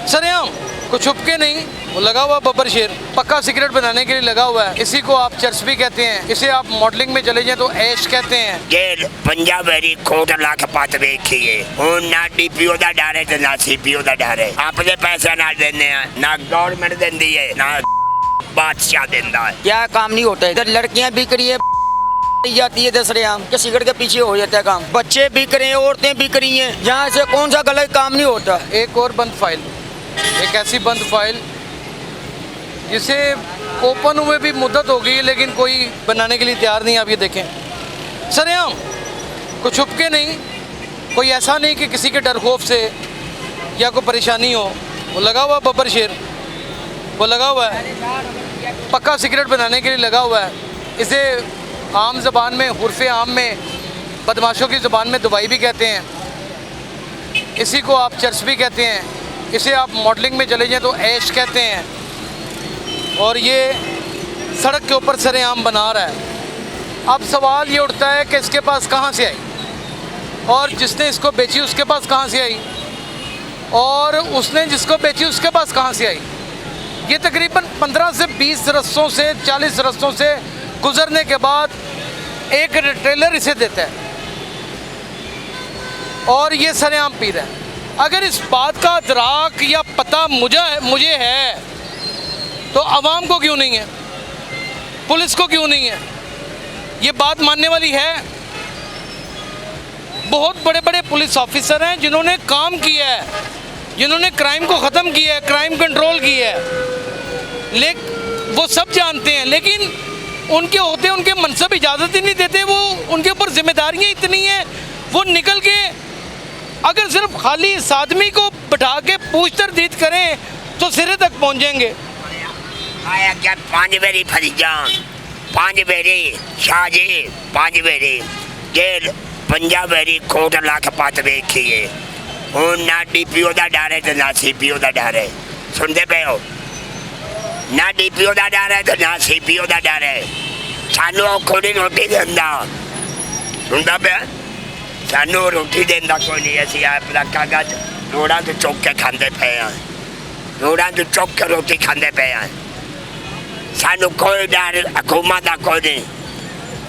सरेआम कुछ छुप के नहीं, वो लगा हुआ बब्बर शेर पक्का सिगरेट बनाने के लिए लगा हुआ है। इसी को आप चर्च भी कहते हैं, इसे आप मॉडलिंग में चले जाएं तो ऐश कहते हैं। जेल पंजाब वेरी कोट लाख पत वेखिए हुण ना डीपीओ दा डर है ते ना सीपीओ दा डर है। अपने पैसे ना देने ना गवर्नमेंट देंदी है ना बादशाह देंदा है। क्या काम नहीं होता है इधर, लड़कियां बिक रही है जाती है दस रहे के सिगरेट के पीछे हो जाता है काम, बच्चे बिक रहे हैं, औरतें बिक रही हैं, यहाँ से कौन सा गलत काम नहीं होता। एक और बंद फाइल, एक ऐसी बंद फाइल जिसे ओपन हुए भी मुद्दत हो गई है लेकिन कोई बनाने के लिए तैयार नहीं। आप ये देखें सरेआम कुछ छुप के नहीं, कोई ऐसा नहीं कि किसी के डर खौफ से या कोई परेशानी हो, वो लगा हुआ बब्बर शेर, वो लगा हुआ है पक्का सिगरेट बनाने के लिए लगा हुआ है। इसे आम ज़बान में हुर्फ़े आम में बदमाशों की ज़बान में दुबई भी कहते हैं। इसी को आप चर्च भी कहते हैं, इसे आप मॉडलिंग में चले जाएं तो ऐश कहते हैं। और ये सड़क के ऊपर सरेआम बना रहा है। अब सवाल ये उठता है कि इसके पास कहाँ से आई, और जिसने इसको बेची उसके पास कहाँ से आई, और उसने जिसको बेची उसके पास कहाँ से आई। ये तकरीबन 15 से 20 रस्तों से 40 रस्तों से गुजरने के बाद एक रिटेलर इसे देता है और ये सरेआम पी रहा है। अगर इस बात का अदराक या पता मुझे है तो आवाम को क्यों नहीं है, पुलिस को क्यों नहीं है? ये बात मानने वाली है। बहुत बड़े बड़े पुलिस ऑफिसर हैं जिन्होंने काम किया है, जिन्होंने क्राइम को ख़त्म किया है, क्राइम कंट्रोल किया है, लेकिन वो सब जानते हैं, लेकिन उनके होते उनके मनसब इजाज़त ही नहीं देते। वो उनके ऊपर जिम्मेदारियाँ इतनी हैं, वो निकल के अगर सिर्फ खाली इस आदमी को बैठा के पूछ तरदीद करें तो सिरे तक पहुँच जाएंगे। आया क्या 5 बेरी फरीजान 5 बेरी शाहजी 5 बेरी जेल पंजाब वेरी कोट लाख पत वेखिए हुण ना डीपीओ दा डर है ते ना सीपीओ दा डर है। सुनते पे हो ना डीपीओ दा डर है ते ना सीपीओ दा डर है। सानू खोड़ी रोटी देंदा सुनता पे सानू रोटी देंदा कोई नहीं। असी अपना कागज रोड़ा तो चौक के खाते पे हैं, रोड़ा तो चौक के रोटी खाते पे हैं। सानू कोई डर हुकूमत का कोई नहीं।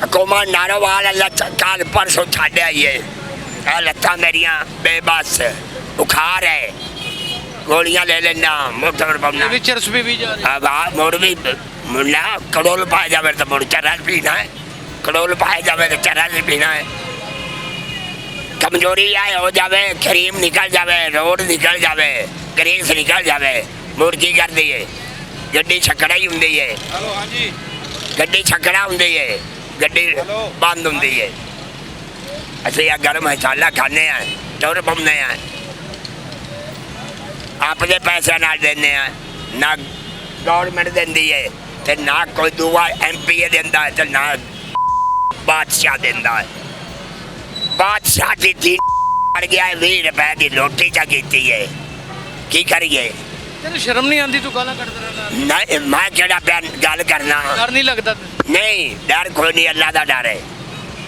हुकूमत नारोवाल कल परसों छाड़े आई है, लत्तां मेरिया बेबस बुखार है, गोलियां ले लेना मोटर बमना चरस भी जा रही मुड़ भी मुन्ना कड़ोल पाए जावे तो मुड़ चरस पीना है, कड़ोल पाए जावे तो चरस पीना है। कमजोरी आए हो जावे, क्रीम निकल जावे, रोड निकल जावे, ग्रीस निकल जावे, मुड़ की कर दिए गड्डी छकड़ा ही होंगी है, गड्डी छकड़ा होंगी है, गड्डी बंद होंगी है। असं गर्म मसाला खाने हैं, टुर पौने हैं, अपने पैसे ना देने हैं, ना गवर्नमेंट देंदी है ते ना कोई दूआ MP देंदा है ते ना बादशाह देंदा है। बादशाह की धी पड़ गया है 20 रुपए की रोटी चा की है, की करिए? तेरे शर्म नहीं आती तू गाला करता रहना? नहीं मैं केड़ा गल करना, डर नहीं लगता? नहीं डर कोई नहीं, अल्लाह का डर है,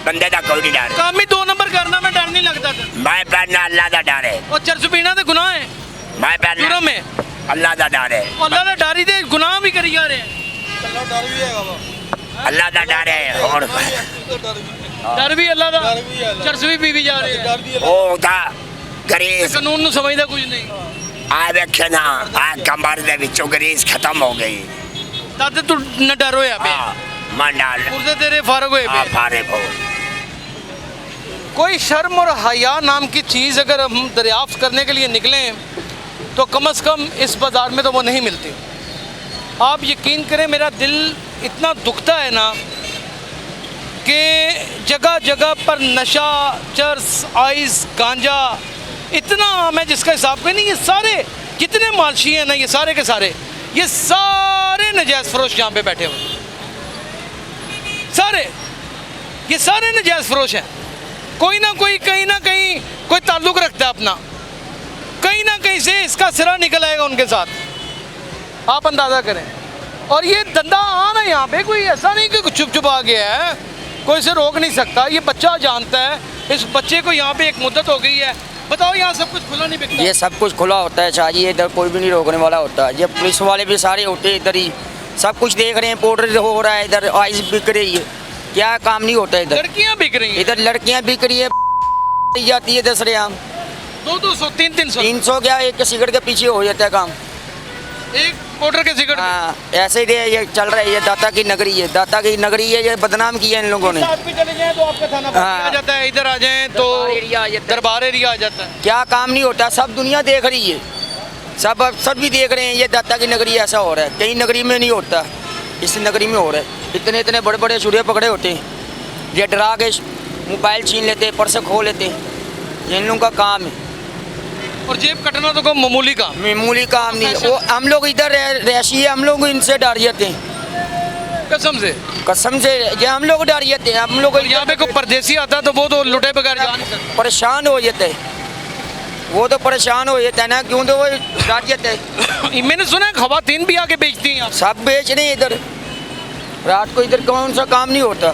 बंदे का कोई नहीं डर। काम ही 2 नंबर करना में डर नहीं लगता? मैं पहना अल्लाह का डर है, और चरस पीना तो गुनाह है, मैं पहना जुर्म है, अल्लाह का डर है। अल्लाह का डर ही दे गुनाह भी करी जा रहे हैं। अल्लाह का डर है और डर भी अल्लाह का, चरस भी पी जा रहे हैं। ओ दा ग्रीस कानून ਨੂੰ समझदा कुछ नहीं। आ देखे ना आ कमर दे विचों ग्रीस खत्म हो गई। तद तू न डर होया पे मन डाल पुरजे तेरे फारग होए पे। फारग हो। कोई शर्म और हया नाम की चीज़ अगर हम दरियाफ्त करने के लिए निकलें तो कम से कम इस बाज़ार में तो वो नहीं मिलती। आप यकीन करें मेरा दिल इतना दुखता है ना कि जगह जगह पर नशा, चरस, आइस, गांजा इतना आम है जिसका हिसाब का नहीं। ये सारे जितने मालशी हैं ना, ये सारे के सारे, ये सारे नजायज़ फरोश यहाँ पे बैठे हुए, सारे ये सारे नजायज़ फरोश हैं। कोई ना कोई कहीं ना कहीं कोई ताल्लुक़ रखता है अपना, कहीं ना कहीं से इसका सिरा निकल आएगा उनके साथ, आप अंदाज़ा करें। और ये धंधा आम है यहाँ पे, कोई ऐसा नहीं कि छुप छुप आ गया है, कोई इसे रोक नहीं सकता। ये बच्चा जानता है, इस बच्चे को यहाँ पे एक मुद्दत हो गई है, बताओ यहाँ सब कुछ खुला नहीं बिकता? ये सब कुछ खुला होता है शाहजी, इधर कोई भी नहीं रोकने वाला होता है। ये पुलिस वाले भी सारे होते हैं इधर ही, सब कुछ देख रहे हैं। पाउडर हो रहा है इधर, आइस बिक रही है, क्या काम नहीं होता इधर। लड़कियाँ बिक रही हैं इधर लड़कियां बिक रही है, जाती है दसरेआम। 200 300 300 क्या, एक सिगरेट के पीछे हो जाता है काम। एक पाउडर के सिगरेट हाँ, ऐसे ही ये चल रहा है। ये दाता की नगरी है, दाता की नगरी है, ये बदनाम किया इन लोगों ने। साथ भी चले जाएं तो आपका थाना हाँ। आ जाता है, इधर आ जाएं तो दरबार एरिया आ जाता है। दरबार एरिया आ जाता है। क्या काम नहीं होता, सब दुनिया देख रही है, सब भी देख रहे हैं। ये दाता की नगरी ऐसा हो रहा है, कई नगरी में नहीं होता, इस नगरी में हो रहा है। इतने इतने बड़े बड़े छुरे पकड़े होते हैं, ये डरा के मोबाइल छीन लेते, पर्स खो लेते, ये इन लोगों का काम है। और जेब कटना तो कोई मामूली काम। मामूली काम नहीं है। वो हम लोग इधर रहशी है, हम लोग इनसे डर जाते हैं, कसम से। कसम से ये हम लोग डर जाते हैं। हम लोग और यहाँ पे कोई परदेसी आता तो वो तो लुटे बगैर जा नहीं सकता। परेशान हो जाते हैं, वो तो परेशान हो जाता है ना, क्यों तो वो डर जाते हैं। मैंने सुना है खवातीन भी आके बेचती हैं यहाँ। सब बेच रहे हैं इधर, रात को इधर कौन सा काम नहीं होता।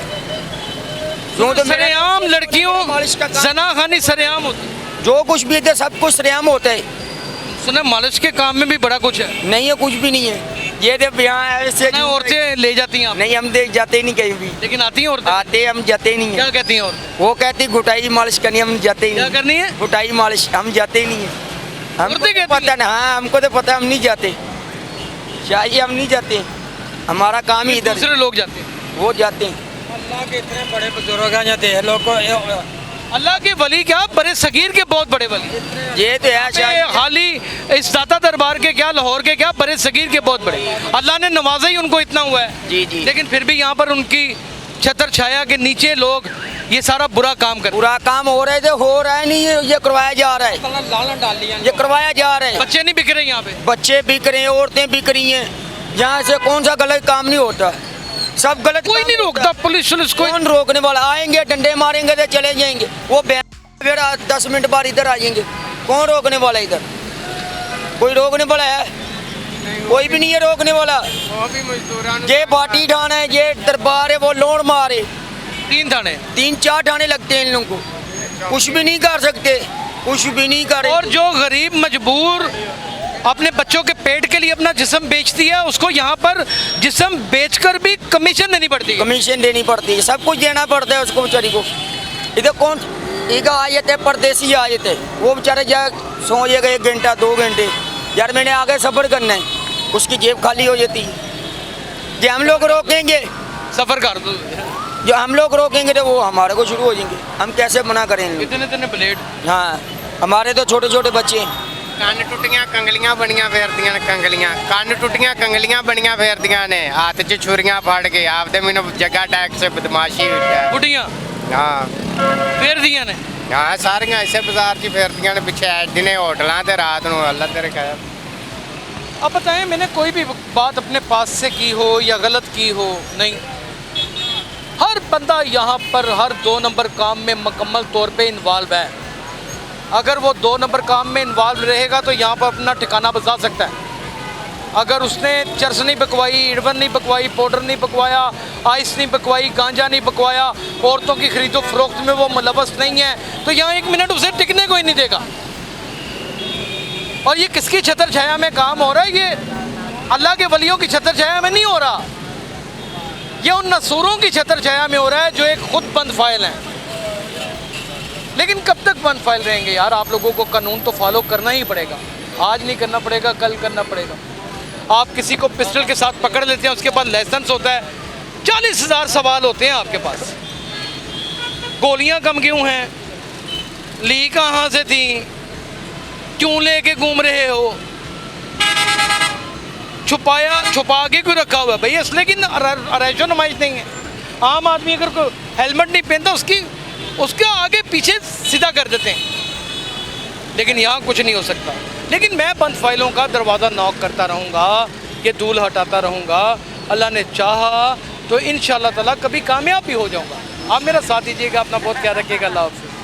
क्यों तो मेरे सरेआम लड़कियों मालिश का काम- जनाखानी सरेआम होती। जो कुछ भी इधर सब कुछ सरेआम होता है। सुना है मालिश के काम में भी बड़ा कुछ है। नहीं है, कुछ भी नहीं है। ये देख यहाँ ऐसे सुना है औरतें ले जाती हैं आप। नहीं, हम देख जाते ही नहीं कहीं भी, लेकिन आती हैं औरतें। आते हम जाते ही नहीं क्या है। कहती हैं औरतें? वो कहती गुटाई मालिश करनी, हम जाते ही क्या नहीं। करनी है? गुटाई मालिश हम जाते ही नहीं है। हमको औरतें तो कहती पता हैं? ना, हाँ हमको तो पता, हम नहीं जाते, चाहिए हम नहीं जाते, हमारा काम ही इधर है। दूसरे लोग जाते हैं। वो जाते हैं। अल्लाह के इतने बड़े बुजुर्ग हैं जाते हैं लोग को। अल्लाह के वली क्या, बड़े सगीर के बहुत बड़े वली। ये तो है शायद। हाली इस दाता दरबार के क्या, लाहौर के क्या, बड़े सगीर के बहुत बड़े। अल्लाह ने नवाजा ही उनको इतना हुआ है। जी जी। लेकिन फिर भी यहाँ पर उनकी छतर छाया के नीचे लोग ये सारा बुरा काम कर। पूरा काम हो रहा है, तो हो रहा है नहीं, ये करवाया जा रहा है, लालन डाल लिया ये करवाया जा रहा है। बच्चे नहीं बिक रहे यहाँ पे। बच्चे बिक रहे हैं, औरतें बिक रही हैं, यहाँ से कौन सा गलत काम नहीं होता, सब गलत कोई काम नहीं होता रोकता, है। पुलिस कोई। कौन रोकने वाला, आएंगे डंडे मारेंगे तो चले जाएंगे। वो 10 मिनट बाद इधर आ जाएंगे, कौन रोकने वाला इधर, कोई रोकने वाला है? कोई भी नहीं है रोकने वाला। ये बाटी ठाना है, ये दरबार है, वो लोन मारे 3 थाने 3-4 ठाने लगते हैं इन लोगों को, कुछ भी नहीं कर सकते, कुछ भी नहीं कर। और जो गरीब मजबूर अपने बच्चों के पेट के लिए अपना जिस्म बेचती है, उसको यहाँ पर जिस्म बेचकर भी कमीशन देनी पड़ती है। कमीशन देनी पड़ती है, सब कुछ देना पड़ता है उसको बेचारी को। इधर कौन एक आ जाते हैं, परदेसी आ जाते हैं, वो बेचारे जा सो जाएगा 1 घंटा 2 घंटे, यार मैंने आगे सफ़र करना है, उसकी जेब खाली हो जाती है। जो हम लोग रोकेंगे, सफर कर दो। जो हम लोग रोकेंगे तो वो हमारे को शुरू हो जाएंगे, हम कैसे मना करेंगे। इतने ब्लेड। हाँ, हमारे तो छोटे छोटे बच्चे हैं। ਕੰਨ ਟੁੱਟੀਆਂ ਕੰਗਲੀਆਂ ਬਣੀਆਂ ਫੇਰਦੀਆਂ ਨੇ, ਕੰਗਲੀਆਂ ਕੰਨ ਟੁੱਟੀਆਂ ਕੰਗਲੀਆਂ ਬਣੀਆਂ ਫੇਰਦੀਆਂ ਨੇ, ਹੱਥ 'ਚ ਛੁਰੀਆਂ ਫੜ ਕੇ ਆਪਦੇ ਮੈਨੂੰ ਜਗ੍ਹਾ ਟੈਕਸ ਬਦਮਾਸ਼ੀ ਹੈ। बुढ़िया ਹਾਂ फेर दिया ने। ਹਾਂ ਸਾਰੀਆਂ ਇਸੇ ਬਾਜ਼ਾਰ 'ਚ ਹੀ ਫੇਰਦੀਆਂ ਨੇ, ਪਿੱਛੇ ਦਿਨੇ ਹੋਟਲਾਂ ਤੇ ਰਾਤ ਨੂੰ ਅੱਲਾ ਤੇਰੇ ਖਾਇਆ। अब बताएं, मैंने कोई भी बात अपने पास से की हो या गलत की हो, नहीं, हर बंदा यहाँ पर हर 2 नंबर काम में मुकम्मल तौर पे इन्वॉल्व है। अगर वो 2 नंबर काम में इन्वॉल्व रहेगा तो यहाँ पर अपना ठिकाना बचा सकता है। अगर उसने चरस नहीं बकवाई, इड़वन नहीं बकवाई, पाउडर नहीं बकवाया, आइस नहीं बकवाई, गांजा नहीं बकवाया, औरतों की खरीदो फरोख्त में वो मुलवस नहीं है, तो यहाँ 1 मिनट उसे टिकने को ही नहीं देगा। और ये किसकी छतर छाया में काम हो रहा है? ये अल्लाह के वलियों की छतर छाया में नहीं हो रहा, ये उन नसूरों की छतर छाया में हो रहा है जो एक खुद बंद फाइल हैं। लेकिन कब तक बंद फाइल रहेंगे यार? आप लोगों को कानून तो फॉलो करना ही पड़ेगा। आज नहीं करना पड़ेगा, कल करना पड़ेगा। आप किसी को पिस्टल के साथ पकड़ लेते हैं, उसके पास लाइसेंस होता है, 40,000 सवाल होते हैं आपके पास। गोलियां कम क्यों हैं? ली कहाँ से थी? क्यों लेके घूम रहे हो? छुपा के क्यों रखा हुआ है? भाई असले की अरेजो नुमाइश नहीं है। आम आदमी अगर कोई हेलमेट नहीं पहनता, उसके आगे पीछे सीधा कर देते हैं। लेकिन यहाँ कुछ नहीं हो सकता। लेकिन मैं बंद फाइलों का दरवाज़ा नॉक करता रहूँगा, ये धूल हटाता रहूँगा। अल्लाह ने चाहा तो इंशाअल्लाह ताला कभी कामयाब भी हो जाऊँगा। आप मेरा साथ दीजिएगा, अपना बहुत ख्याल रखिएगा। अल्लाह हाफ़िज़।